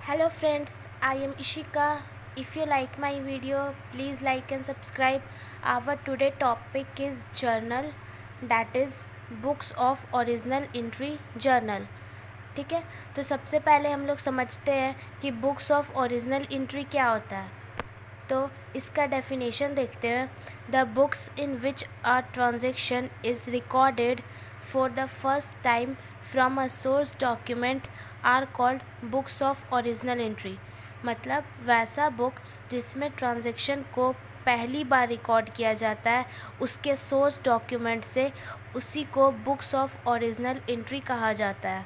Hello friends, I am Ishika. If you like my video, please like and subscribe. Our today topic is journal, that is books of original entry journal. ठीक है, तो सबसे पहले हम लोग समझते हैं कि बुक्स ऑफ ओरिजिनल एंट्री क्या होता है। तो इसका डेफिनेशन देखते हैं। The books in which a transaction is recorded for the first time from a source document are called books of original entry. मतलब वैसा बुक जिसमें ट्रांजेक्शन को पहली बार रिकॉर्ड किया जाता है उसके सोर्स डॉक्यूमेंट से, उसी को बुक्स ऑफ ओरिजिनल एंट्री कहा जाता है।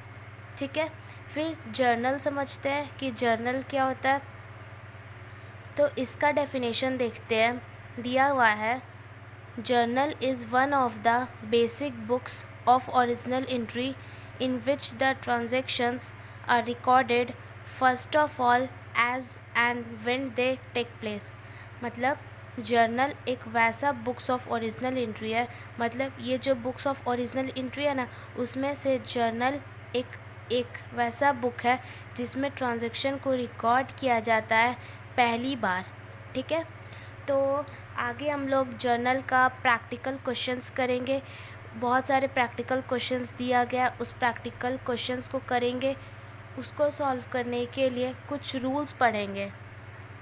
ठीक है, फिर जर्नल समझते हैं कि जर्नल क्या होता है। तो इसका डेफिनेशन देखते हैं, दिया हुआ है। Journal is one of the basic books of original entry in which the transactions are recorded first of all as and when they take place. मतलब जर्नल एक वैसा बुक्स ऑफ ओरिजिनल एंट्री है, मतलब ये जो बुक्स ऑफ ओरिजिनल एंट्री है ना, उसमें से जर्नल एक वैसा बुक है जिसमें ट्रांजैक्शन को रिकॉर्ड किया जाता है पहली बार। ठीक है, तो आगे हम लोग जर्नल का प्रैक्टिकल क्वेश्चंस करेंगे। बहुत सारे प्रैक्टिकल क्वेश्चंस दिया गया, उस प्रैक्टिकल क्वेश्चंस को करेंगे। उसको सॉल्व करने के लिए कुछ रूल्स पढ़ेंगे।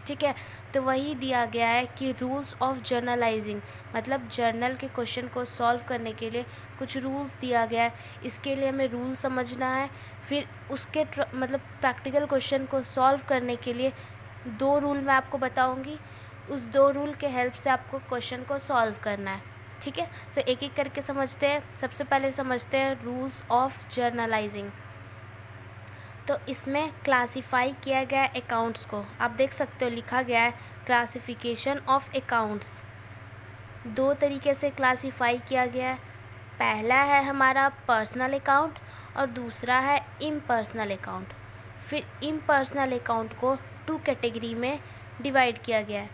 ठीक है, तो वही दिया गया है कि रूल्स ऑफ जर्नलाइजिंग, मतलब जर्नल के क्वेश्चन को सॉल्व करने के लिए कुछ रूल्स दिया गया है। इसके लिए हमें रूल समझना है। फिर उसके मतलब प्रैक्टिकल क्वेश्चन को सॉल्व करने के लिए 2 रूल मैं आपको बताऊंगी। उस 2 रूल के हेल्प से आपको क्वेश्चन को सॉल्व करना है। ठीक है, तो एक एक करके समझते हैं। सबसे पहले समझते हैं रूल्स ऑफ जर्नलाइजिंग। तो इसमें क्लासिफाई किया गया है अकाउंट्स को। आप देख सकते हो लिखा गया है क्लासिफिकेशन ऑफ अकाउंट्स। 2 तरीके से क्लासिफाई किया गया है। पहला है हमारा पर्सनल अकाउंट और दूसरा है इम्पर्सनल अकाउंट। फिर इम्पर्सनल अकाउंट को 2 कैटेगरी में डिवाइड किया गया है।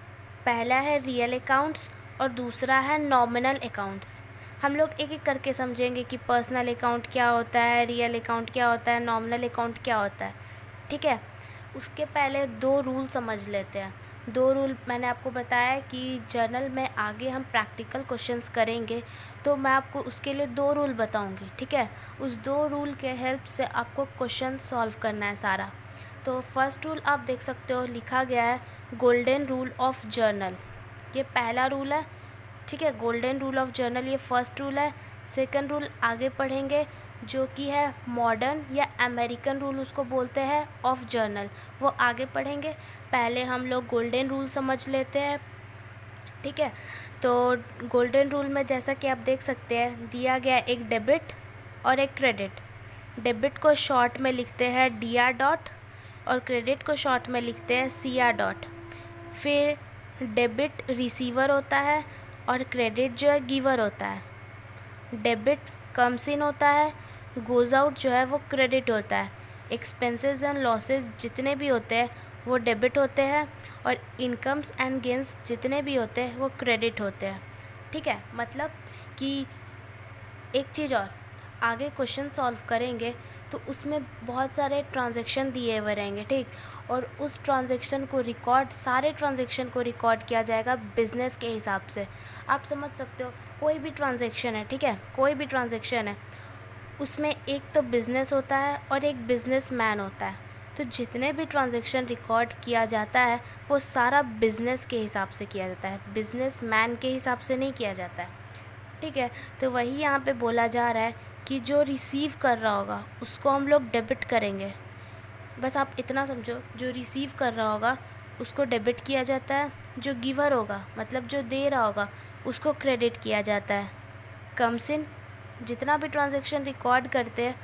पहला है रियल अकाउंट्स और दूसरा है नॉमिनल अकाउंट्स। हम लोग एक एक करके समझेंगे कि पर्सनल अकाउंट क्या होता है, रियल अकाउंट क्या होता है, नॉमिनल अकाउंट क्या होता है। ठीक है, उसके पहले 2 रूल समझ लेते हैं। 2 रूल मैंने आपको बताया कि जर्नल में आगे हम प्रैक्टिकल क्वेश्चंस करेंगे, तो मैं आपको उसके लिए 2 रूल बताऊंगी। ठीक है, उस 2 रूल के हेल्प से आपको क्वेश्चन सॉल्व करना है सारा। तो फर्स्ट रूल आप देख सकते हो लिखा गया है गोल्डन रूल ऑफ जर्नल। ये पहला रूल है। ठीक है, गोल्डन रूल ऑफ जर्नल ये फर्स्ट रूल है। सेकंड रूल आगे पढ़ेंगे जो कि है मॉडर्न या अमेरिकन रूल उसको बोलते हैं ऑफ जर्नल, वो आगे पढ़ेंगे। पहले हम लोग गोल्डन रूल समझ लेते हैं। ठीक है, तो गोल्डन रूल में जैसा कि आप देख सकते हैं दिया गया एक डेबिट और एक क्रेडिट। डेबिट को शॉर्ट में लिखते हैं DR डॉट और क्रेडिट को शॉर्ट में लिखते हैं CR डॉट। फिर डेबिट रिसीवर होता है और क्रेडिट जो है गिवर होता है। डेबिट कम्स इन होता है, गोज़ आउट जो है वो क्रेडिट होता है। एक्सपेंसेस एंड लॉसेस जितने भी होते हैं वो डेबिट होते हैं और इनकम्स एंड गेंस जितने भी होते हैं वो क्रेडिट होते हैं। ठीक है, मतलब कि एक चीज़ और, आगे क्वेश्चन सॉल्व करेंगे तो उसमें बहुत सारे ट्रांजैक्शन दिए हुए रहेंगे। ठीक, और उस ट्रांजैक्शन को रिकॉर्ड, सारे ट्रांजैक्शन को रिकॉर्ड किया जाएगा बिज़नेस के हिसाब से। आप समझ सकते हो कोई भी ट्रांजैक्शन है, ठीक है, कोई भी ट्रांजैक्शन है, उसमें एक तो बिज़नेस होता है और एक बिज़नेस मैन होता है। तो जितने भी ट्रांजैक्शन रिकॉर्ड किया जाता है वो सारा बिज़नेस के हिसाब से किया जाता है, बिज़नेस मैन के हिसाब से नहीं किया जाता है। ठीक है, तो वही यहाँ पे बोला जा रहा है कि जो रिसीव कर रहा होगा उसको हम लोग डेबिट करेंगे। बस आप इतना समझो, जो रिसीव कर रहा होगा उसको डेबिट किया जाता है, जो गिवर होगा मतलब जो दे रहा होगा उसको क्रेडिट किया जाता है। कम्स इन, जितना भी ट्रांजैक्शन रिकॉर्ड करते हैं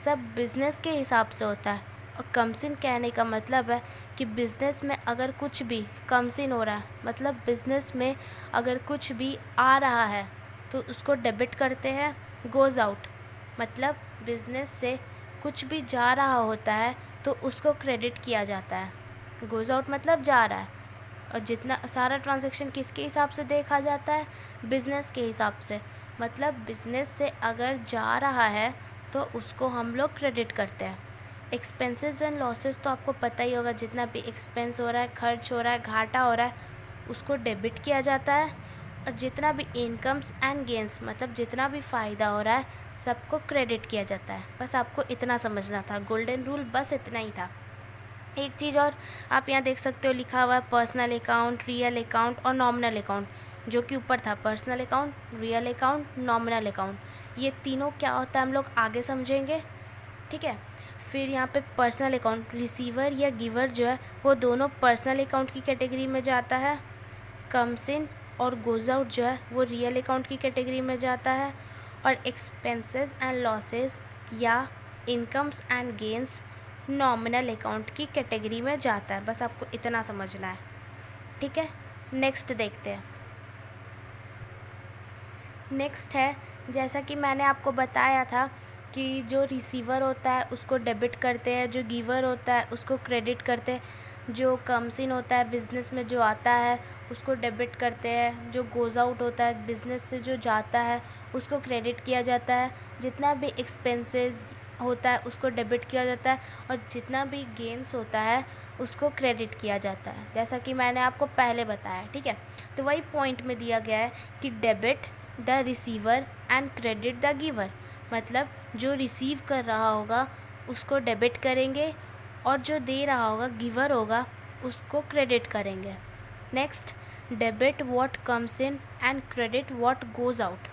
सब बिज़नेस के हिसाब से होता है। और कम्स इन कहने का मतलब है कि बिज़नेस में अगर कुछ भी कम्स इन हो रहा है, मतलब बिज़नेस में अगर कुछ भी आ रहा है तो उसको डेबिट करते हैं। गोज़ आउट, मतलब बिज़नेस से कुछ भी जा रहा होता है तो उसको क्रेडिट किया जाता है। गोज़ आउट मतलब जा रहा है, और जितना सारा ट्रांजैक्शन किसके हिसाब से देखा जाता है, बिज़नेस के हिसाब से। मतलब बिज़नेस से अगर जा रहा है तो उसको हम लोग क्रेडिट करते हैं। एक्सपेंसेस एंड लॉसेस तो आपको पता ही होगा, जितना भी एक्सपेंस हो रहा है, खर्च हो रहा है, घाटा हो रहा है, उसको डेबिट किया जाता है। और जितना भी इनकम्स एंड गेंस, मतलब जितना भी फ़ायदा हो रहा है, सबको क्रेडिट किया जाता है। बस आपको इतना समझना था, गोल्डन रूल बस इतना ही था। एक चीज़ और आप यहाँ देख सकते हो, लिखा हुआ है पर्सनल अकाउंट, रियल अकाउंट और नॉमिनल अकाउंट, जो कि ऊपर था personal account, real account, nominal account. ये तीनों क्या होता है हम लोग आगे समझेंगे, ठीक है। फिर यहाँ पे पर्सनल अकाउंट, रिसीवर या गिवर जो है वो दोनों पर्सनल अकाउंट की कैटेगरी में जाता है। कम्स इन और गोज़ आउट जो है वो रियल अकाउंट की कैटेगरी में जाता है। और एक्सपेंसेस एंड लॉसेस या incomes and gains nominal account की कैटेगरी में जाता है। बस आपको इतना समझना है, ठीक है। नेक्स्ट देखते हैं। नेक्स्ट है, जैसा कि मैंने आपको बताया था कि जो रिसीवर होता है उसको डेबिट करते हैं, जो गिवर होता है उसको क्रेडिट करते हैं, जो कम्स इन होता है बिज़नेस में जो आता है उसको डेबिट करते हैं, जो गोज़ आउट होता है बिज़नेस से जो जाता है उसको क्रेडिट किया जाता है, जितना भी एक्सपेंसेस होता है उसको डेबिट किया जाता है, और जितना भी गेंस होता है उसको क्रेडिट किया जाता है, जैसा कि मैंने आपको पहले बताया, ठीक है। तो वही पॉइंट में दिया गया है कि debit the receiver and credit the giver, मतलब जो रिसीव कर रहा होगा उसको डेबिट करेंगे और जो दे रहा होगा गिवर होगा उसको क्रेडिट करेंगे। Next, debit what comes in and credit what goes out,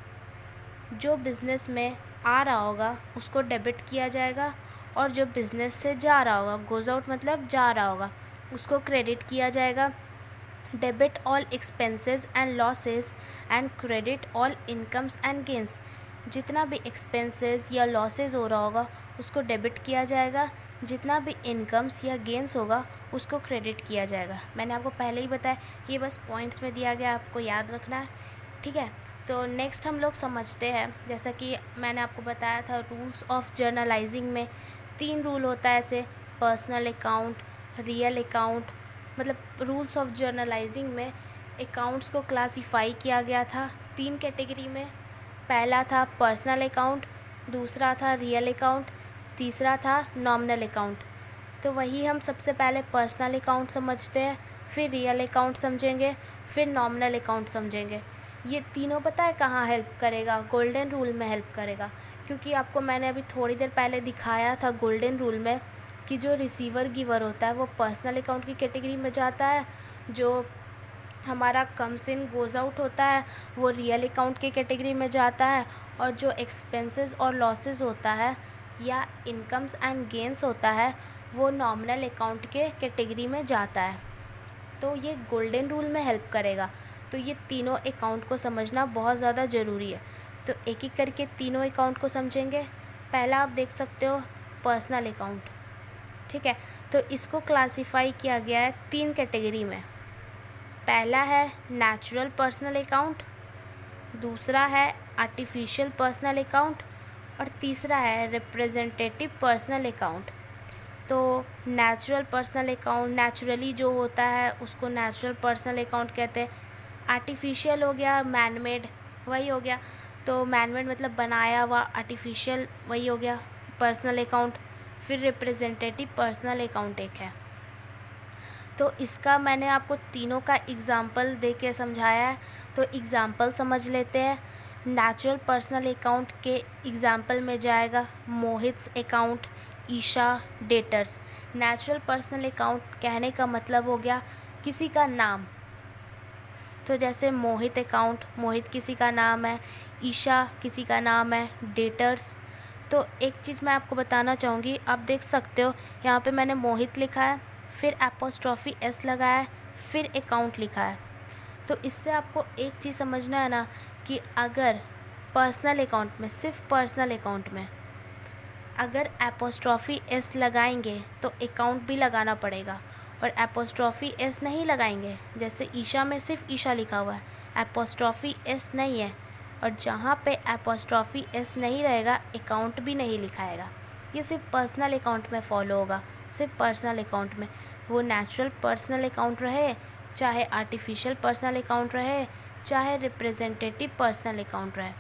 जो बिज़नेस में आ रहा होगा उसको डेबिट किया जाएगा और जो बिज़नेस से जा रहा होगा, गोज़ आउट मतलब जा रहा होगा, उसको क्रेडिट किया जाएगा। Debit all expenses and losses and credit all incomes and gains, जितना भी एक्सपेंसेस या लॉसेस हो रहा होगा उसको डेबिट किया जाएगा, जितना भी इनकम्स या गेंस होगा उसको क्रेडिट किया जाएगा। मैंने आपको पहले ही बताया, ये बस पॉइंट्स में दिया गया, आपको याद रखना है, ठीक है। तो नेक्स्ट हम लोग समझते हैं, जैसा कि मैंने आपको बताया था रूल्स ऑफ जर्नलाइजिंग में 3 रूल होता है ऐसे, पर्सनल अकाउंट, रियल अकाउंट, मतलब रूल्स ऑफ जर्नलाइजिंग में अकाउंट्स को क्लासीफाई किया गया था 3 कैटेगरी में। पहला था पर्सनल अकाउंट, दूसरा था रियल अकाउंट, तीसरा था नॉमिनल अकाउंट। तो वही हम सबसे पहले पर्सनल अकाउंट समझते हैं, फिर रियल अकाउंट समझेंगे, फिर नॉमिनल अकाउंट समझेंगे। ये तीनों पता है कहाँ हेल्प करेगा, गोल्डन रूल में हेल्प करेगा, क्योंकि आपको मैंने अभी थोड़ी देर पहले दिखाया था गोल्डन रूल में कि जो रिसीवर गिवर होता है वो पर्सनल अकाउंट की कैटेगरी में जाता है, जो हमारा कम्स इन गोज़ आउट होता है वो रियल अकाउंट की कैटेगरी में जाता है, और जो एक्सपेंसेस और लॉसेस होता है या इनकम्स एंड गेंस होता है वो नॉमिनल अकाउंट के कैटेगरी में जाता है। तो ये गोल्डन रूल में हेल्प करेगा। तो ये तीनों अकाउंट को समझना बहुत ज़्यादा ज़रूरी है। तो एक एक करके तीनों अकाउंट को समझेंगे। पहला आप देख सकते हो पर्सनल अकाउंट, ठीक है। तो इसको क्लासीफाई किया गया है 3 कैटेगरी में। पहला है नेचुरल पर्सनल अकाउंट, दूसरा है आर्टिफिशियल पर्सनल अकाउंट, और तीसरा है रिप्रेजेंटेटिव पर्सनल अकाउंट। तो नेचुरल पर्सनल अकाउंट नेचुरली जो होता है उसको नेचुरल पर्सनल अकाउंट कहते हैं। आर्टिफिशियल हो गया मैन मेड, वही हो गया। तो मैन मेड मतलब बनाया हुआ, आर्टिफिशियल वही हो गया पर्सनल अकाउंट। फिर रिप्रेजेंटेटिव पर्सनल अकाउंट एक है। तो इसका मैंने आपको तीनों का एग्ज़ाम्पल दे के समझाया है, तो एग्ज़ाम्पल समझ लेते हैं। नेचुरल पर्सनल अकाउंट के एग्ज़ाम्पल में जाएगा Mohit's account, Isha debtors. Natural personal account कहने का मतलब हो गया किसी का नाम, तो जैसे मोहित अकाउंट, मोहित किसी का नाम है, ईशा किसी का नाम है, डेटर्स। तो एक चीज़ मैं आपको बताना चाहूँगी, आप देख सकते हो यहाँ पे मैंने मोहित लिखा है, फिर एपोस्ट्रॉफी एस लगाया है, फिर अकाउंट लिखा है। तो इससे आपको एक चीज़ समझना है ना कि अगर पर्सनल अकाउंट में, सिर्फ पर्सनल अकाउंट में अगर एपोस्ट्रॉफी एस लगाएंगे तो अकाउंट भी लगाना पड़ेगा, और एपोस्ट्रॉफी एस नहीं लगाएंगे, जैसे ईशा में सिर्फ ईशा लिखा हुआ है, एपोस्ट्रॉफी एस नहीं है, और जहाँ पे एपोस्ट्रॉफी एस नहीं रहेगा अकाउंट भी नहीं लिखाएगा। ये सिर्फ पर्सनल अकाउंट में फॉलो होगा, सिर्फ पर्सनल अकाउंट में। वो नेचुरल पर्सनल अकाउंट रहे, चाहे आर्टिफिशियल पर्सनल अकाउंट रहे, चाहे रिप्रेजेंटेटिव पर्सनल अकाउंट रहे,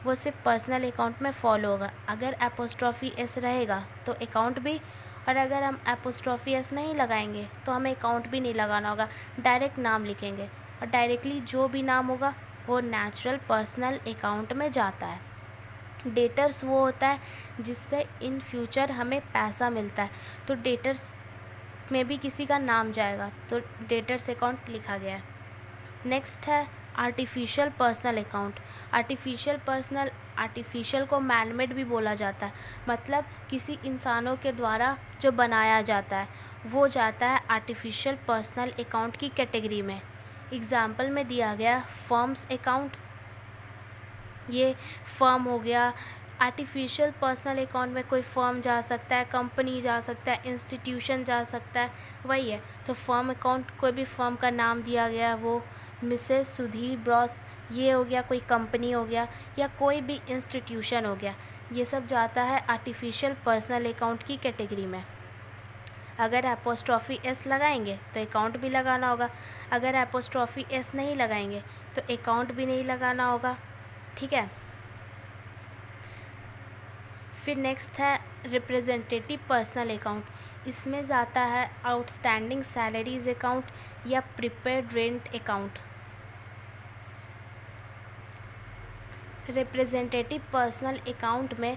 वो सिर्फ पर्सनल अकाउंट में फॉलो होगा। अगर एपोस्ट्रॉफी एस रहेगा तो अकाउंट भी, और अगर हम एपोस्ट्रॉफी एस नहीं लगाएंगे तो हमें अकाउंट भी नहीं लगाना होगा, डायरेक्ट नाम लिखेंगे और डायरेक्टली जो भी नाम होगा वो नेचुरल पर्सनल अकाउंट में जाता है। डेटर्स वो होता है जिससे इन फ्यूचर हमें पैसा मिलता है, तो डेटर्स में भी किसी का नाम जाएगा, तो डेटर्स अकाउंट लिखा गया है। नेक्स्ट है आर्टिफिशियल पर्सनल अकाउंट। आर्टिफिशियल को मैनमेड भी बोला जाता है, मतलब किसी इंसानों के द्वारा जो बनाया जाता है वो जाता है आर्टिफिशियल पर्सनल अकाउंट की कैटेगरी में। एग्जाम्पल में दिया गया फर्म्स अकाउंट, ये फर्म हो गया। आर्टिफिशियल पर्सनल अकाउंट में कोई फर्म जा सकता है, कंपनी जा सकता है, इंस्टीट्यूशन जा सकता है, वही है। तो फर्म अकाउंट कोई भी फर्म का नाम दिया गया है, वो मिसेस सुधीर ब्रॉस, ये हो गया, कोई कंपनी हो गया या कोई भी इंस्टीट्यूशन हो गया, ये सब जाता है आर्टिफिशियल पर्सनल अकाउंट की कैटेगरी में। अगर एपोस्ट्रॉफी एस लगाएंगे तो अकाउंट भी लगाना होगा, अगर एपोस्ट्रॉफी एस नहीं लगाएंगे तो अकाउंट भी नहीं लगाना होगा, ठीक है। फिर नेक्स्ट है रिप्रेजेंटेटिव पर्सनल अकाउंट। इसमें जाता है आउटस्टैंडिंग सैलरीज अकाउंट या prepaid rent account. Representative personal account में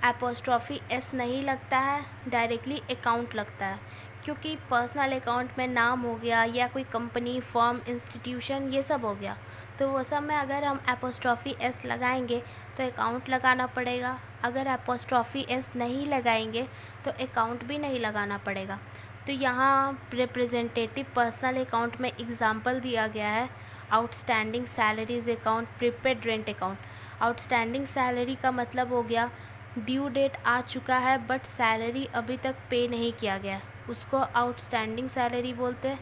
एपोस्ट्रॉफी एस नहीं लगता है, डायरेक्टली अकाउंट लगता है, क्योंकि पर्सनल अकाउंट में नाम हो गया या कोई कंपनी, फर्म, इंस्टीट्यूशन, ये सब हो गया, तो वो सब में अगर हम एपोस्ट्रॉफी एस लगाएंगे तो अकाउंट लगाना पड़ेगा, अगर एपोस्ट्रॉफी एस नहीं लगाएंगे तो अकाउंट भी नहीं लगाना पड़ेगा। तो यहाँ रिप्रेजेंटेटिव पर्सनल अकाउंट में एग्जांपल दिया गया है outstanding salaries account, prepaid rent account. Outstanding salary का मतलब हो गया ड्यू डेट आ चुका है बट सैलरी अभी तक पे नहीं किया गया, उसको आउटस्टैंडिंग सैलरी बोलते हैं।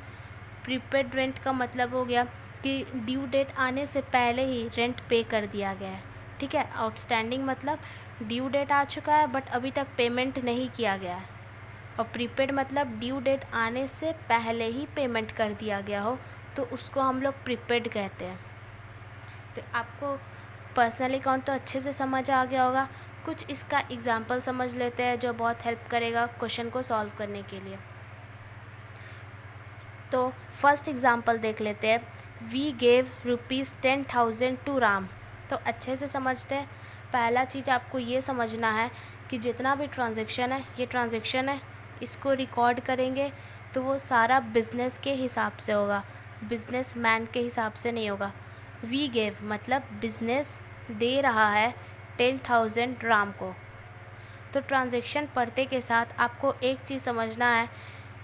प्रीपेड रेंट का मतलब हो गया कि ड्यू डेट आने से पहले ही रेंट पे कर दिया गया है, ठीक है। आउटस्टैंडिंग मतलब ड्यू डेट आ चुका है बट अभी तक पेमेंट नहीं किया गया है, और प्रीपेड मतलब ड्यू डेट आने से पहले ही पेमेंट कर दिया गया हो, तो उसको हम लोग प्रीपेड कहते हैं। तो आपको पर्सनल अकाउंट तो अच्छे से समझ आ गया होगा, कुछ इसका एग्जाम्पल समझ लेते हैं जो बहुत हेल्प करेगा क्वेश्चन को सॉल्व करने के लिए। तो फर्स्ट एग्जाम्पल देख लेते हैं, वी गेव ₹10,000 टू राम। तो अच्छे से समझते हैं। पहला चीज़ आपको ये समझना है कि जितना भी ट्रांजैक्शन है, ये ट्रांजैक्शन है, इसको रिकॉर्ड करेंगे तो वो सारा बिजनेस के हिसाब से होगा, बिजनेस मैन के हिसाब से नहीं होगा। वी गेव मतलब बिजनेस दे रहा है 10,000 राम को। तो ट्रांजैक्शन पढ़ते के साथ आपको एक चीज़ समझना है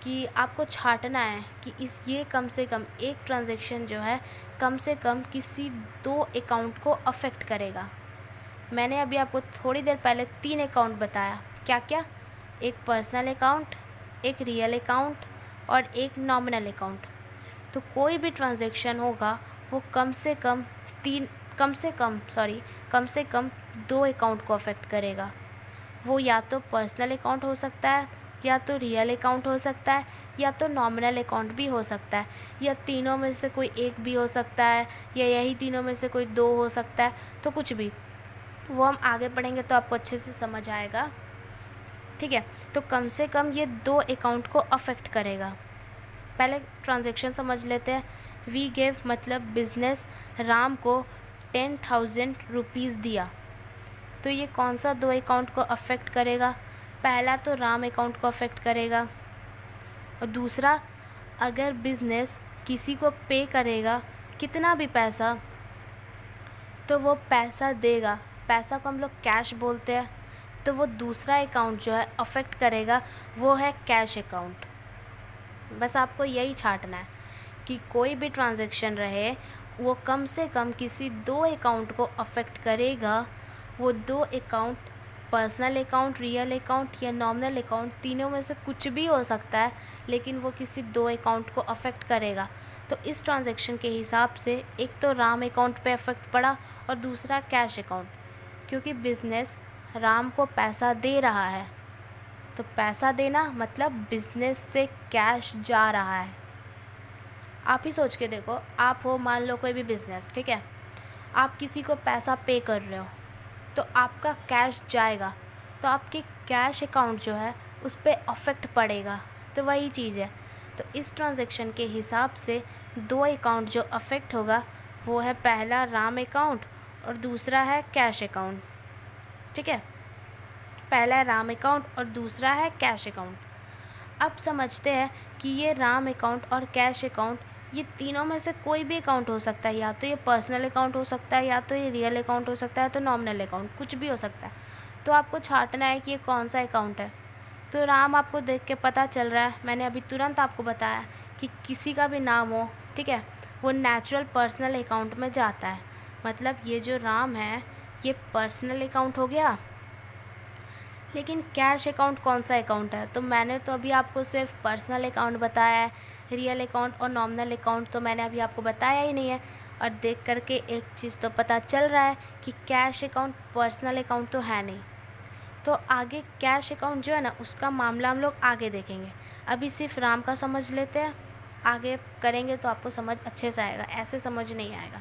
कि आपको छांटना है कि ये कम से कम एक ट्रांजैक्शन जो है कम से कम किसी 2 अकाउंट को अफेक्ट करेगा। मैंने अभी आपको थोड़ी देर पहले 3 अकाउंट बताया, क्या क्या, एक पर्सनल अकाउंट, एक रियल अकाउंट और एक नॉमिनल अकाउंट। तो कोई भी ट्रांजैक्शन होगा वो कम से कम 2 अकाउंट को अफेक्ट करेगा। वो या तो पर्सनल अकाउंट हो सकता है, या तो रियल अकाउंट हो सकता है, या तो नॉमिनल अकाउंट भी हो सकता है, या तीनों में से कोई एक भी हो सकता है, या यही तीनों में से कोई 2 हो सकता है, तो कुछ भी, वो हम आगे पढ़ेंगे तो आपको अच्छे से समझ आएगा, ठीक है। तो कम से कम ये 2 अकाउंट को अफेक्ट करेगा। पहले ट्रांजैक्शन समझ लेते हैं। वी गेव मतलब बिजनेस राम को 10,000 रुपीज़ दिया, तो ये कौन सा 2 अकाउंट को अफेक्ट करेगा? पहला तो राम अकाउंट को अफेक्ट करेगा, और दूसरा अगर बिज़नेस किसी को पे करेगा कितना भी पैसा, तो वो पैसा देगा, पैसा को हम लोग कैश बोलते हैं, तो वो दूसरा अकाउंट जो है अफेक्ट करेगा, वो है कैश अकाउंट। बस आपको यही छांटना है कि कोई भी ट्रांजैक्शन रहे वो कम से कम किसी 2 अकाउंट को अफेक्ट करेगा। वो 2 account personal account, real account या नॉमिनल अकाउंट, तीनों में से कुछ भी हो सकता है, लेकिन वो किसी 2 अकाउंट को अफेक्ट करेगा। तो इस ट्रांजैक्शन के हिसाब से एक तो राम अकाउंट पे अफेक्ट पड़ा और दूसरा कैश अकाउंट, क्योंकि बिज़नेस राम को पैसा दे रहा है, तो पैसा देना मतलब बिज़नेस से कैश जा रहा है। आप ही सोच के देखो, आप हो, मान लो कोई भी बिज़नेस, ठीक है, आप किसी को पैसा पे कर रहे हो तो आपका कैश जाएगा, तो आपके कैश अकाउंट जो है उस पर अफेक्ट पड़ेगा। तो वही चीज़ है। तो इस ट्रांजैक्शन के हिसाब से दो अकाउंट जो अफेक्ट होगा वो है पहला राम अकाउंट और दूसरा है कैश अकाउंट। ठीक है, पहला है राम अकाउंट और दूसरा है कैश अकाउंट। अब समझते हैं कि ये राम अकाउंट और कैश अकाउंट, ये तीनों में से कोई भी अकाउंट हो सकता है। या तो ये पर्सनल अकाउंट हो सकता है, या तो ये रियल अकाउंट हो सकता है, तो नॉमिनल अकाउंट, कुछ भी हो सकता है। तो आपको छांटना है कि ये कौन सा अकाउंट है। तो राम आपको देख के पता चल रहा है, मैंने अभी तुरंत आपको बताया कि किसी का भी नाम हो, ठीक है, वो नेचुरल पर्सनल अकाउंट में जाता है। मतलब ये जो राम है ये पर्सनल अकाउंट हो गया। लेकिन कैश अकाउंट कौन सा अकाउंट है? तो मैंने तो अभी आपको सिर्फ पर्सनल अकाउंट बताया है, रियल अकाउंट और नॉमिनल अकाउंट तो मैंने अभी आपको बताया ही नहीं है। और देख करके एक चीज़ तो पता चल रहा है कि कैश अकाउंट पर्सनल अकाउंट तो है नहीं। तो आगे कैश अकाउंट जो है ना, उसका मामला हम लोग आगे देखेंगे। अभी सिर्फ राम का समझ लेते हैं, आगे करेंगे तो आपको समझ अच्छे से आएगा, ऐसे समझ नहीं आएगा।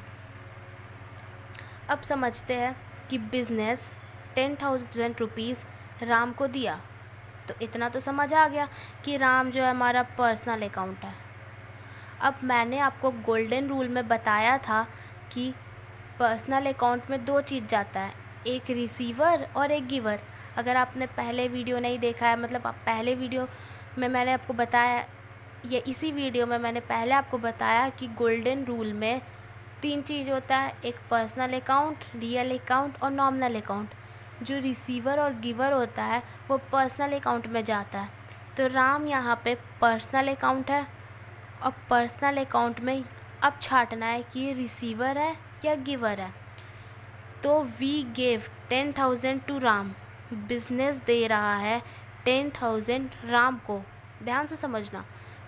अब समझते हैं कि बिज़नेस 10,000 रुपीज़ राम को दिया। तो इतना तो समझ आ गया कि राम जो है हमारा पर्सनल अकाउंट है। अब मैंने आपको गोल्डन रूल में बताया था कि पर्सनल अकाउंट में दो चीज़ जाता है, एक रिसीवर और एक गिवर। अगर आपने पहले वीडियो नहीं देखा है, मतलब आप पहले वीडियो में मैंने आपको बताया, या इसी वीडियो में मैंने पहले आपको बताया कि गोल्डन रूल में तीन चीज़ होता है, एक पर्सनल अकाउंट, रियल अकाउंट और नॉमिनल अकाउंट। जो रिसीवर और गिवर होता है वो पर्सनल अकाउंट में जाता है। तो राम यहाँ पे पर्सनल अकाउंट है, और पर्सनल अकाउंट में अब छांटना है कि ये रिसीवर है या गिवर है। तो we gave 10,000 to Ram, business दे रहा है 10,000 राम को। ध्यान से समझना,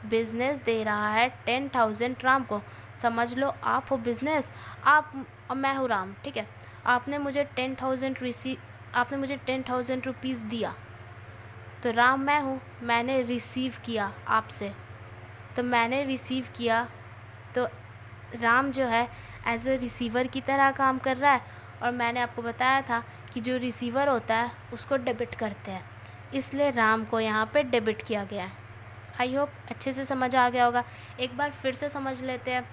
बिजनेस दे रहा है 10,000 राम को। समझ लो आप हो बिजनेस, आप और मैं हूँ राम, ठीक है। आपने मुझे 10,000 रुपीज़ दिया, तो राम मैं हूँ, मैंने रिसीव किया आपसे। तो मैंने रिसीव किया, तो राम जो है एज ए रिसीवर की तरह काम कर रहा है। और मैंने आपको बताया था कि जो रिसीवर होता है उसको डेबिट करते हैं, इसलिए राम को यहाँ पे डेबिट किया गया है। आई होप अच्छे से समझ आ गया होगा। एक बार फिर से समझ लेते हैं।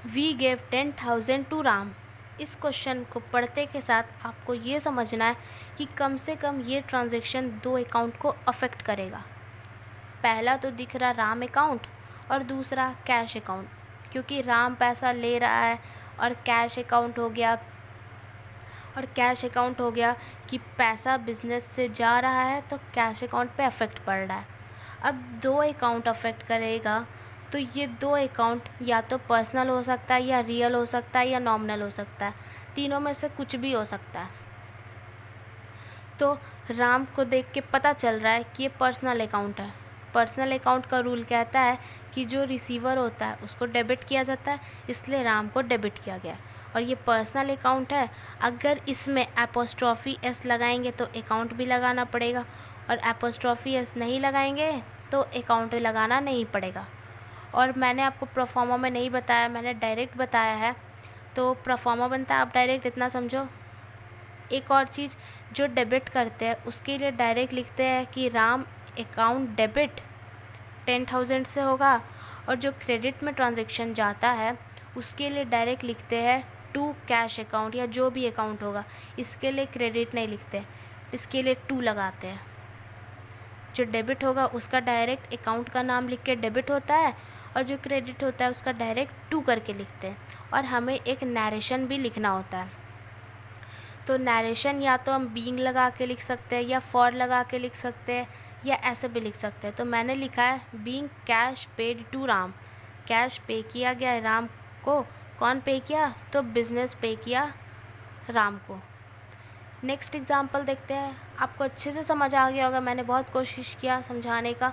We gave 10,000 to Ram. इस क्वेश्चन को पढ़ते के साथ आपको ये समझना है कि कम से कम ये ट्रांजैक्शन दो अकाउंट को अफेक्ट करेगा। पहला तो दिख रहा राम अकाउंट और दूसरा कैश अकाउंट, क्योंकि राम पैसा ले रहा है और कैश अकाउंट हो गया कि पैसा बिजनेस से जा रहा है, तो कैश अकाउंट पे अफेक्ट पड़ रहा है। अब दो अकाउंट अफेक्ट करेगा, तो ये दो अकाउंट या तो पर्सनल हो सकता है, या रियल हो सकता है, या नॉमिनल हो सकता है। तीनों में से कुछ भी हो सकता है। तो राम को देख के पता चल रहा है कि ये पर्सनल अकाउंट है। पर्सनल अकाउंट का रूल कहता है कि जो रिसीवर होता है उसको डेबिट किया जाता है, इसलिए राम को डेबिट किया गया। और ये पर्सनल अकाउंट है, अगर इसमें एपोस्ट्रॉफी एस लगाएंगे तो अकाउंट भी लगाना पड़ेगा, और एपोस्ट्रॉफी एस नहीं लगाएंगे तो अकाउंट लगाना नहीं पड़ेगा। और मैंने आपको प्रोफॉर्मा में नहीं बताया, मैंने डायरेक्ट बताया है। तो प्रोफॉर्मा बनता है, आप डायरेक्ट इतना समझो। एक और चीज़, जो डेबिट करते हैं उसके लिए डायरेक्ट लिखते हैं कि राम अकाउंट डेबिट 10,000 से होगा, और जो क्रेडिट में ट्रांजैक्शन जाता है उसके लिए डायरेक्ट लिखते हैं टू कैश अकाउंट, या जो भी अकाउंट होगा। इसके लिए क्रेडिट नहीं लिखते, इसके लिए टू लगाते हैं। जो डेबिट होगा उसका डायरेक्ट अकाउंट का नाम लिख के डेबिट होता है, और जो क्रेडिट होता है उसका डायरेक्ट टू करके लिखते हैं। और हमें एक नरेशन भी लिखना होता है। तो नरेशन या तो हम बीइंग लगा के लिख सकते हैं, या फॉर लगा के लिख सकते हैं, या ऐसे भी लिख सकते हैं। तो मैंने लिखा है being cash paid to Ram, cash pay किया गया राम को। कौन पे किया? तो बिजनेस पे किया राम को। नेक्स्ट एग्जांपल देखते हैं। आपको अच्छे से समझ आ गया होगा, मैंने बहुत कोशिश किया समझाने का।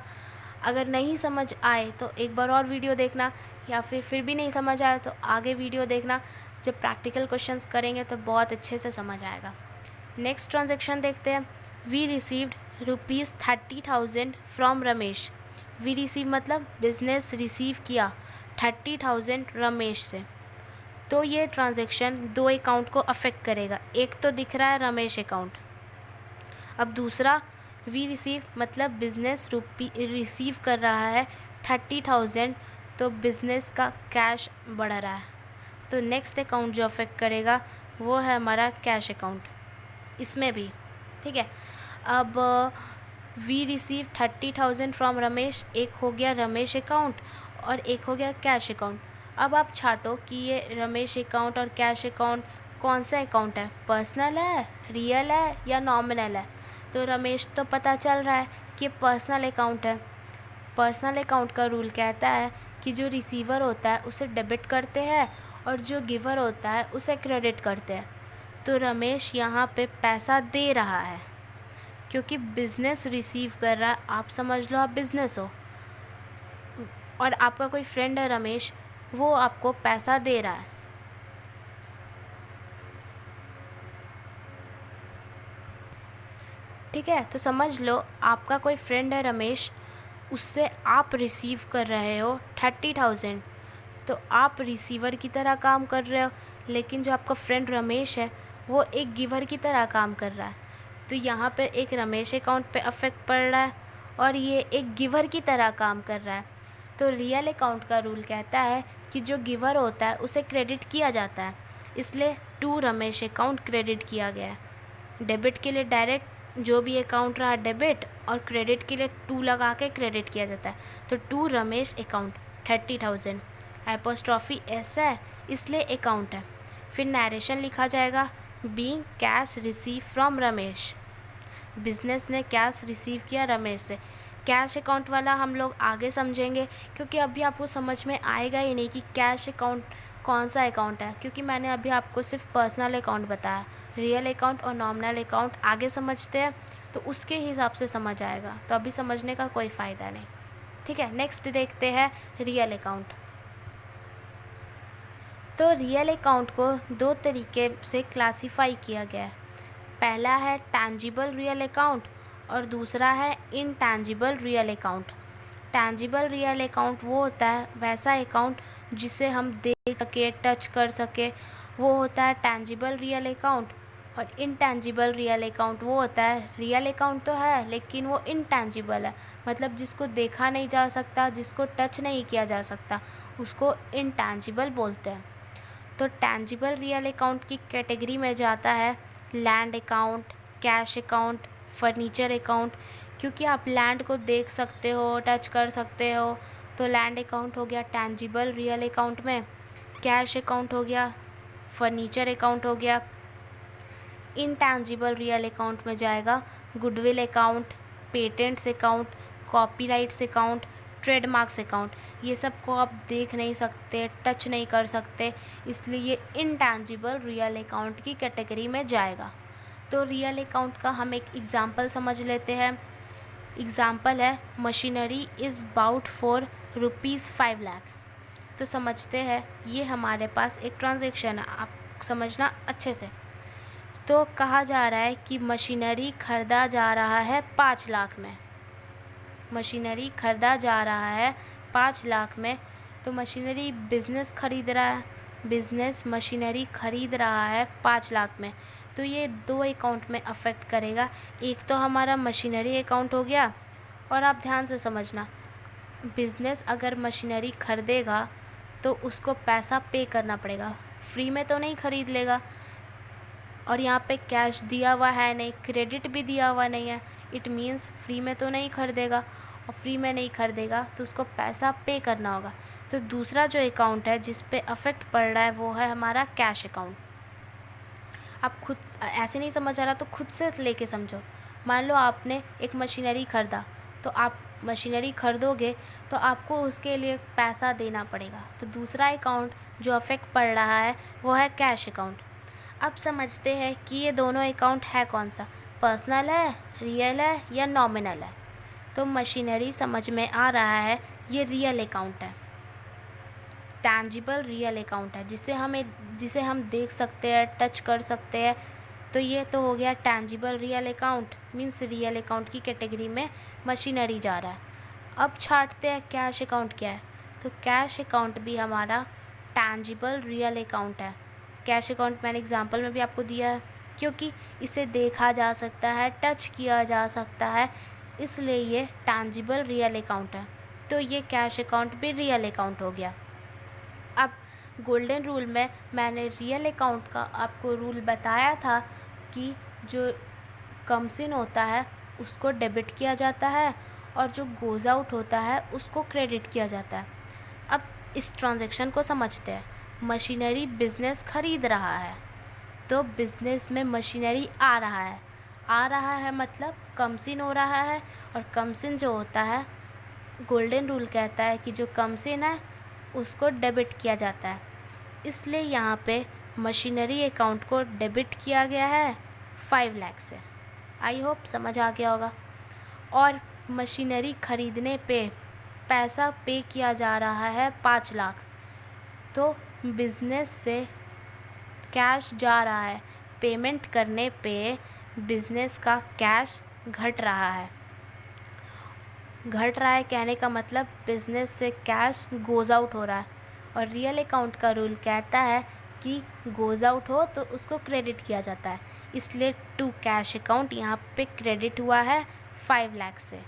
अगर नहीं समझ आए तो एक बार और वीडियो देखना, या फिर भी नहीं समझ आए तो आगे वीडियो देखना। जब प्रैक्टिकल क्वेश्चंस करेंगे तो बहुत अच्छे से समझ आएगा। नेक्स्ट ट्रांजैक्शन देखते हैं। We received ₹30,000 from Ramesh. We receive मतलब बिजनेस रिसीव किया 30,000 रमेश से। तो ये ट्रांजैक्शन दो अकाउंट को अफेक्ट करेगा। एक तो दिख रहा है रमेश अकाउंट, अब दूसरा वी रिसीव मतलब बिज़नेस रिसीव कर रहा है 30,000, तो बिज़नेस का कैश बढ़ रहा है। तो नेक्स्ट अकाउंट जो अफेक्ट करेगा वो है हमारा कैश अकाउंट, इसमें भी। ठीक है, अब वी रिसीव 30,000 फ्रॉम रमेश, एक हो गया रमेश अकाउंट और एक हो गया कैश अकाउंट। अब आप छाटो कि ये रमेश अकाउंट और कैश अकाउंट कौन सा अकाउंट है, पर्सनल है, रियल है या नॉमिनल है। तो रमेश तो पता चल रहा है कि पर्सनल अकाउंट है। पर्सनल अकाउंट का रूल कहता है कि जो रिसीवर होता है उसे डेबिट करते हैं और जो गिवर होता है उसे क्रेडिट करते हैं। तो रमेश यहाँ पे पैसा दे रहा है क्योंकि बिज़नेस रिसीव कर रहा है। आप समझ लो आप बिज़नेस हो और आपका कोई फ्रेंड है रमेश, वो आपको पैसा दे रहा है। ठीक है, तो समझ लो आपका कोई फ्रेंड है रमेश, उससे आप रिसीव कर रहे हो 30,000, तो आप रिसीवर की तरह काम कर रहे हो, लेकिन जो आपका फ्रेंड रमेश है वो एक गिवर की तरह काम कर रहा है। तो यहाँ पर एक रमेश अकाउंट पे अफेक्ट पड़ रहा है और ये एक गिवर की तरह काम कर रहा है। तो रियल अकाउंट का रूल कहता है कि जो गिवर होता है उसे क्रेडिट किया जाता है, इसलिए टू रमेश अकाउंट क्रेडिट किया गया है। डेबिट के लिए डायरेक्ट जो भी अकाउंट रहा डेबिट, और क्रेडिट के लिए टू लगा के क्रेडिट किया जाता है। तो to Ramesh account 30,000, apostrophe S है इसलिए अकाउंट है। फिर नरेशन लिखा जाएगा, being cash receive from Ramesh, business ने कैश रिसीव किया रमेश से। कैश अकाउंट वाला हम लोग आगे समझेंगे, क्योंकि अभी आपको समझ में आएगा ही नहीं कि कैश अकाउंट कौन सा अकाउंट है, क्योंकि मैंने अभी आपको सिर्फ पर्सनल अकाउंट बताया। रियल अकाउंट और नॉमिनल अकाउंट आगे समझते हैं तो उसके हिसाब से समझ आएगा, तो अभी समझने का कोई फ़ायदा नहीं। ठीक है, नेक्स्ट देखते हैं रियल अकाउंट। तो रियल अकाउंट को दो तरीके से क्लासीफाई किया गया है। पहला है टैंजिबल रियल अकाउंट और दूसरा है intangible real account. Tangible real account वो होता है वैसा अकाउंट जिसे हम देख सके, टच कर सके, वो होता है टैंजिबल रियल अकाउंट। और इनटैंजिबल रियल अकाउंट वो होता है रियल अकाउंट तो है लेकिन वो इनटैंजिबल है, मतलब जिसको देखा नहीं जा सकता, जिसको टच नहीं किया जा सकता, उसको इनटैंजिबल बोलते हैं। तो टैंजिबल रियल अकाउंट की कैटेगरी में जाता है land account, cash account, furniture account. क्योंकि आप लैंड को देख सकते हो, टच कर सकते हो, तो लैंड अकाउंट हो गया टैंजिबल रियल अकाउंट में। कैश अकाउंट हो गया, फर्नीचर अकाउंट हो गया। इनटैंजिबल रियल अकाउंट में जाएगा goodwill account, patents account, copyrights account, trademarks account. ये सब को आप देख नहीं सकते, टच नहीं कर सकते, इसलिए ये इनटैंजिबल रियल अकाउंट की कैटेगरी में जाएगा। तो रियल अकाउंट का हम एक एग्ज़ाम्पल समझ लेते हैं। एग्ज़ाम्पल है machinery is bought for ₹5 lakh. तो समझते हैं, ये हमारे पास एक ट्रांजैक्शन है, आप समझना अच्छे से। तो कहा जा रहा है कि मशीनरी ख़रीदा जा रहा है 5 लाख में। मशीनरी ख़रीदा जा रहा है 5 लाख में। तो मशीनरी बिज़नेस ख़रीद रहा है, बिज़नेस मशीनरी ख़रीद रहा है 5 लाख में। तो ये दो अकाउंट में अफेक्ट करेगा। एक तो हमारा मशीनरी अकाउंट हो गया, और आप ध्यान से समझना, बिज़नेस अगर मशीनरी ख़रीदेगा तो उसको पैसा पे करना पड़ेगा, फ्री में तो नहीं ख़रीद लेगा। और यहाँ पे कैश दिया हुआ है नहीं, क्रेडिट भी दिया हुआ नहीं है, इट मीन्स फ्री में तो नहीं खरीदेगा, और फ्री में नहीं खरीदेगा तो उसको पैसा पे करना होगा। तो दूसरा जो अकाउंट है जिस पे अफेक्ट पड़ रहा है वो है हमारा कैश अकाउंट। आप खुद ऐसे नहीं समझ आ रहा तो खुद से लेके समझो। मान लो आपने एक मशीनरी ख़रीदा, तो आप मशीनरी ख़रीदोगे तो आपको उसके लिए पैसा देना पड़ेगा। तो दूसरा अकाउंट जो अफेक्ट पड़ रहा है वो है कैश अकाउंट। अब समझते हैं कि ये दोनों अकाउंट है कौन सा, पर्सनल है, रियल है या नॉमिनल है। तो मशीनरी समझ में आ रहा है, ये रियल अकाउंट है, टैंजिबल रियल अकाउंट है, जिसे हम देख सकते हैं, टच कर सकते हैं। तो ये तो हो गया tangible real account, means real account की कैटेगरी में मशीनरी जा रहा है। अब छांटते हैं कैश अकाउंट क्या है। तो कैश अकाउंट भी हमारा टैंजिबल रियल अकाउंट है। कैश अकाउंट मैंने एग्जांपल में भी आपको दिया है। क्योंकि इसे देखा जा सकता है, टच किया जा सकता है, इसलिए ये टैंजिबल रियल अकाउंट है। तो ये कैश अकाउंट भी रियल अकाउंट हो गया। अब गोल्डन रूल में मैंने रियल अकाउंट का आपको रूल बताया था कि जो कम्स इन होता है उसको डेबिट किया जाता है और जो गोज़ आउट होता है उसको क्रेडिट किया जाता है। अब इस ट्रांजैक्शन को समझते हैं। मशीनरी बिज़नेस ख़रीद रहा है, तो बिज़नेस में मशीनरी आ रहा है मतलब कम्स इन हो रहा है, और कम्स इन जो होता है गोल्डन रूल कहता है कि जो कम्स इन है उसको डेबिट किया जाता है। इसलिए यहाँ पे मशीनरी अकाउंट को डेबिट किया गया है 5 लाख से। आई होप समझ आ गया होगा। और मशीनरी ख़रीदने पे पैसा पे किया जा रहा है 5 लाख, तो बिज़नेस से कैश जा रहा है। पेमेंट करने पे बिज़नेस का कैश घट रहा है। कहने का मतलब बिज़नेस से कैश गोज़ आउट हो रहा है, और रियल अकाउंट का रूल कहता है कि गोज़ आउट हो तो उसको क्रेडिट किया जाता है। इसलिए टू कैश अकाउंट यहाँ पे क्रेडिट हुआ है 5 लाख से।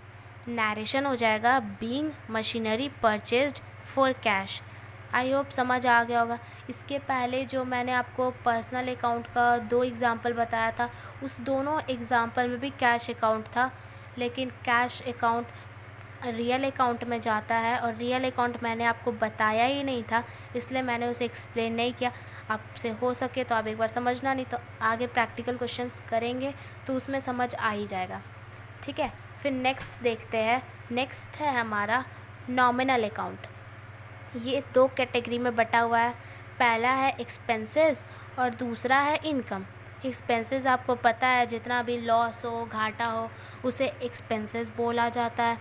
नरेशन हो जाएगा being machinery purchased for cash. I hope समझ आ गया होगा। इसके पहले जो मैंने आपको पर्सनल अकाउंट का 2 एग्ज़ाम्पल बताया था, उस दोनों एग्ज़ाम्पल में भी कैश अकाउंट था, लेकिन कैश अकाउंट रियल अकाउंट में जाता है, और रियल अकाउंट मैंने आपको बताया ही नहीं था, इसलिए मैंने उसे एक्सप्लेन नहीं किया। आपसे हो सके तो आप एक बार समझना, नहीं तो आगे प्रैक्टिकल क्वेश्चंस करेंगे तो उसमें समझ आ ही जाएगा। ठीक है, फिर नेक्स्ट देखते हैं। नेक्स्ट है हमारा नॉमिनल अकाउंट। ये 2 कैटेगरी में बटा हुआ है। पहला है एक्सपेंसेस और दूसरा है इनकम। एक्सपेंसेस आपको पता है जितना भी लॉस हो, घाटा हो, उसे एक्सपेंसेस बोला जाता है,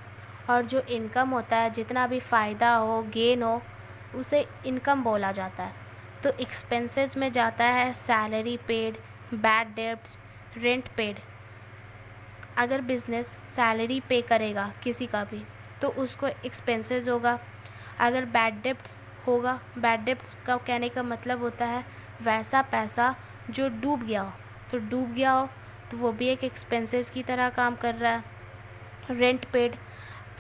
और जो इनकम होता है जितना भी फ़ायदा हो, गेन हो, उसे इनकम बोला जाता है। तो एक्सपेंसेस में जाता है salary paid, bad debts, rent paid. अगर बिज़नेस सैलरी पे करेगा किसी का भी तो उसको एक्सपेंसेस होगा। अगर बैड डेब्ट्स होगा, बैड डेब्ट्स का कहने का मतलब होता है वैसा पैसा जो डूब गया हो, तो वो भी एक एक्सपेंसेस की तरह काम कर रहा है।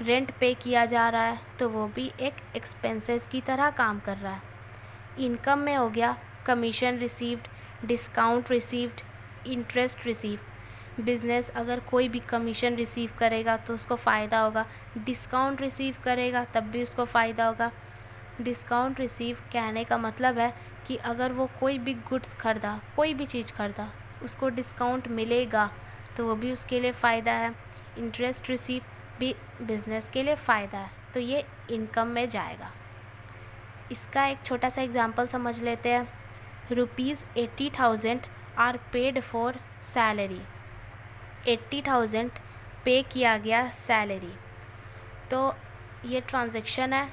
रेंट पे किया जा रहा है तो वो भी एक एक्सपेंसेस की तरह काम कर रहा है। इनकम में हो गया commission received, discount received, interest receive. Business अगर कोई भी कमीशन रिसीव करेगा तो उसको फ़ायदा होगा, डिस्काउंट रिसीव करेगा तब भी उसको फ़ायदा होगा। डिस्काउंट रिसीव कहने का मतलब है कि अगर वो कोई भी गुड्स खरीदा, कोई भी चीज़ खरीदा, उसको डिस्काउंट मिलेगा तो वो भी उसके लिए फ़ायदा है। इंटरेस्ट रिसीव भी बिज़नेस के लिए फ़ायदा है, तो ये इनकम में जाएगा। इसका एक छोटा सा एग्जांपल समझ लेते हैं। ₹80,000 आर पेड फॉर सैलरी। 80,000 पे किया गया सैलरी। तो ये ट्रांजैक्शन है,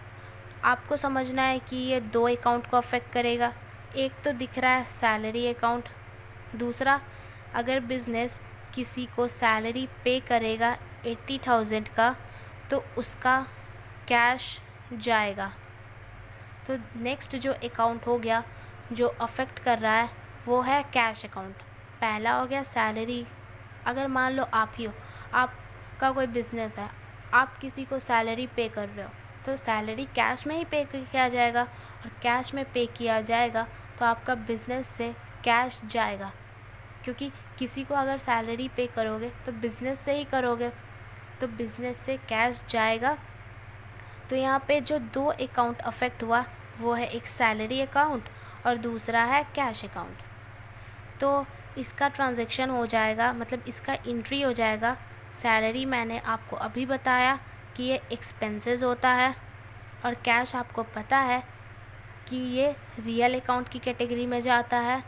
आपको समझना है कि ये 2 अकाउंट को अफेक्ट करेगा। एक तो दिख रहा है सैलरी अकाउंट, दूसरा अगर बिज़नेस किसी को सैलरी पे करेगा 80,000 का तो उसका कैश जाएगा। तो नेक्स्ट जो अकाउंट हो गया जो अफेक्ट कर रहा है वो है कैश अकाउंट। पहला हो गया सैलरी। अगर मान लो आप ही हो, आपका कोई बिज़नेस है, आप किसी को सैलरी पे कर रहे हो, तो सैलरी कैश में ही पे किया जाएगा, और कैश में पे किया जाएगा तो आपका बिज़नेस से कैश जाएगा, क्योंकि किसी को अगर सैलरी पे करोगे तो बिज़नेस से ही करोगे, तो बिज़नेस से कैश जाएगा। तो यहाँ पे जो 2 अकाउंट अफेक्ट हुआ वो है एक सैलरी अकाउंट और दूसरा है कैश अकाउंट। तो इसका ट्रांजैक्शन हो जाएगा, मतलब इसका एंट्री हो जाएगा। सैलरी मैंने आपको अभी बताया कि ये एक्सपेंसेस होता है, और कैश आपको पता है कि ये रियल अकाउंट की कैटेगरी में जाता है,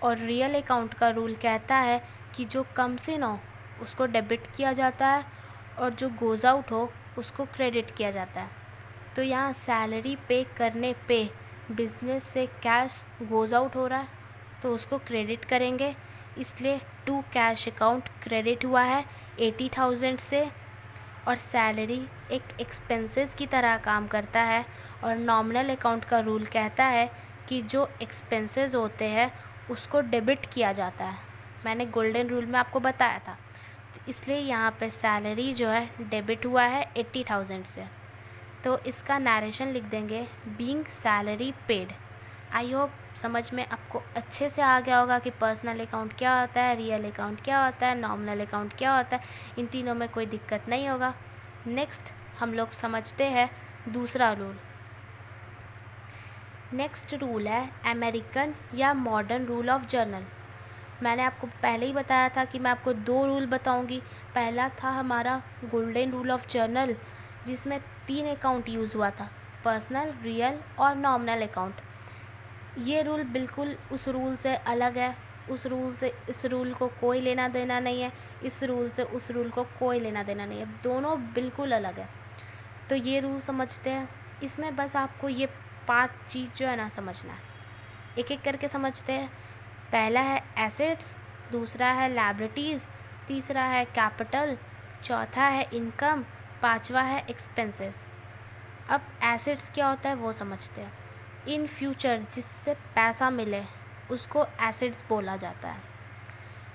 और रियल अकाउंट का रूल कहता है कि जो कम्स इन हो उसको डेबिट किया जाता है, और जो गोज़ आउट हो उसको क्रेडिट किया जाता है। तो यहाँ सैलरी पे करने पे बिज़नेस से कैश गोज़ आउट हो रहा है तो उसको क्रेडिट करेंगे, इसलिए टू कैश अकाउंट क्रेडिट हुआ है 80,000 से। और सैलरी एक एक्सपेंसेस की तरह काम करता है, और नॉमिनल अकाउंट का रूल कहता है कि जो एक्सपेंसेस होते हैं उसको डेबिट किया जाता है। मैंने गोल्डन रूल में आपको बताया था, तो इसलिए यहाँ पे सैलरी जो है डेबिट हुआ है 80,000 से। तो इसका नरेशन लिख देंगे being salary paid. I hope समझ में आपको अच्छे से आ गया होगा कि पर्सनल अकाउंट क्या होता है, रियल अकाउंट क्या होता है, नॉमिनल अकाउंट क्या होता है। इन तीनों में कोई दिक्कत नहीं होगा। नेक्स्ट हम लोग समझते हैं दूसरा रूल। नेक्स्ट रूल है अमेरिकन या मॉडर्न रूल ऑफ जर्नल। मैंने आपको पहले ही बताया था कि मैं आपको 2 रूल बताऊंगी। पहला था हमारा गोल्डन रूल ऑफ जर्नल, जिसमें 3 अकाउंट यूज़ हुआ था, पर्सनल, रियल और नॉमिनल अकाउंट। ये रूल बिल्कुल उस रूल से अलग है। उस रूल से इस रूल को कोई लेना देना नहीं है, इस रूल से उस रूल को कोई लेना देना नहीं है, दोनों बिल्कुल अलग है। तो ये रूल समझते हैं। इसमें बस आपको ये 5 चीज़ जो है ना समझना है, एक एक करके समझते हैं। पहला है एसेट्स, दूसरा है लायबिलिटीज़, तीसरा है कैपिटल, चौथा है इनकम, पांचवा है एक्सपेंसेस। अब एसेट्स क्या होता है वो समझते हैं। इन फ्यूचर जिससे पैसा मिले उसको एसेट्स बोला जाता है।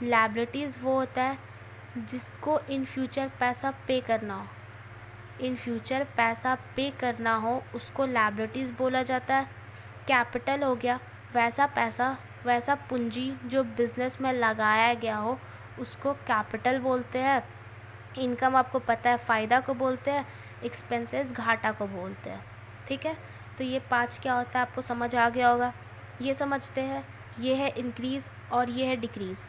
लायबिलिटीज़ वो होता है जिसको इन फ्यूचर पैसा पे करना हो, इन फ्यूचर पैसा पे करना हो उसको लायबिलिटीज़ बोला जाता है। कैपिटल हो गया वैसा पैसा, वैसा पूंजी जो बिज़नेस में लगाया गया हो, उसको कैपिटल बोलते हैं। इनकम आपको पता है फ़ायदा को बोलते हैं, एक्सपेंसेस घाटा को बोलते हैं। ठीक है, तो ये 5 क्या होता है आपको समझ आ गया होगा। ये समझते हैं, ये है इंक्रीज़ और ये है डिक्रीज़।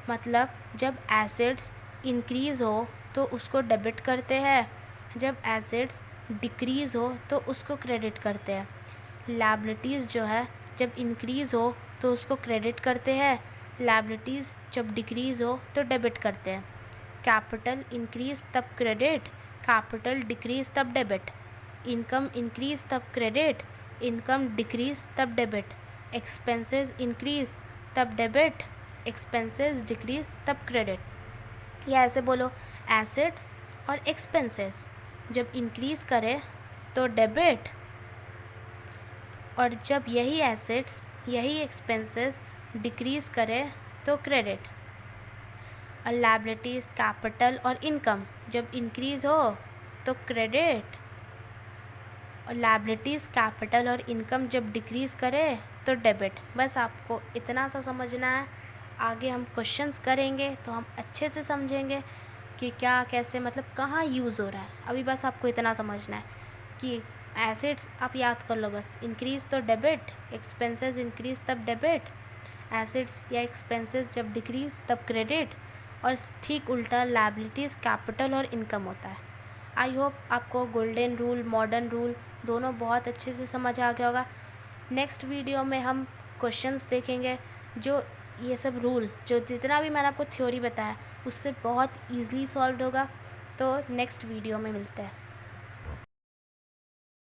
मतलब जब एसेट्स इंक्रीज़ हो तो उसको डेबिट करते हैं, जब एसेट्स डिक्रीज़ हो तो उसको क्रेडिट करते हैं। लायबिलिटीज़ जो है जब इंक्रीज़ हो तो उसको क्रेडिट करते हैं, लायबिलिटीज़ जब डिक्रीज़ हो तो डेबिट करते हैं। कैपिटल इंक्रीज़ तब क्रेडिट, कैपिटल डिक्रीज़ तब डेबिट। इनकम इंक्रीज़ तब क्रेडिट, इनकम डिक्रीज़ तब डेबिट। एक्सपेंसेस इंक्रीज़ तब डेबिट, एक्सपेंसेस डिक्रीज़ तब क्रेडिट। या ऐसे बोलो, एसेट्स और एक्सपेंसेस जब इंक्रीज़ करे तो डेबिट, और जब यही एसेट्स यही एक्सपेंसेस डिक्रीज़ करे तो क्रेडिट। और लायबिलिटीज़, कैपिटल और इनकम जब इंक्रीज़ हो तो क्रेडिट, और लायबिलिटीज़, कैपिटल और इनकम जब डिक्रीज़ करे तो डेबिट। बस आपको इतना सा समझना है। आगे हम क्वेश्चंस करेंगे तो हम अच्छे से समझेंगे कि क्या कैसे मतलब कहाँ यूज़ हो रहा है। अभी बस आपको इतना समझना है कि एसेट्स आप याद कर लो बस, इंक्रीज़ तो डेबिट, एक्सपेंसेस इंक्रीज़ तब डेबिट, एसेट्स या एक्सपेंसेस जब डिक्रीज़ तब क्रेडिट, और ठीक उल्टा लायबिलिटीज़, कैपिटल और इनकम होता है। आई होप आपको गोल्डन रूल, मॉडर्न रूल दोनों बहुत अच्छे से समझ आ गया होगा। नेक्स्ट वीडियो में हम क्वेश्चंस देखेंगे जो ये सब रूल जो जितना भी मैंने आपको थ्योरी बताया उससे बहुत ईज़िली सॉल्व होगा। तो नेक्स्ट वीडियो में मिलते हैं।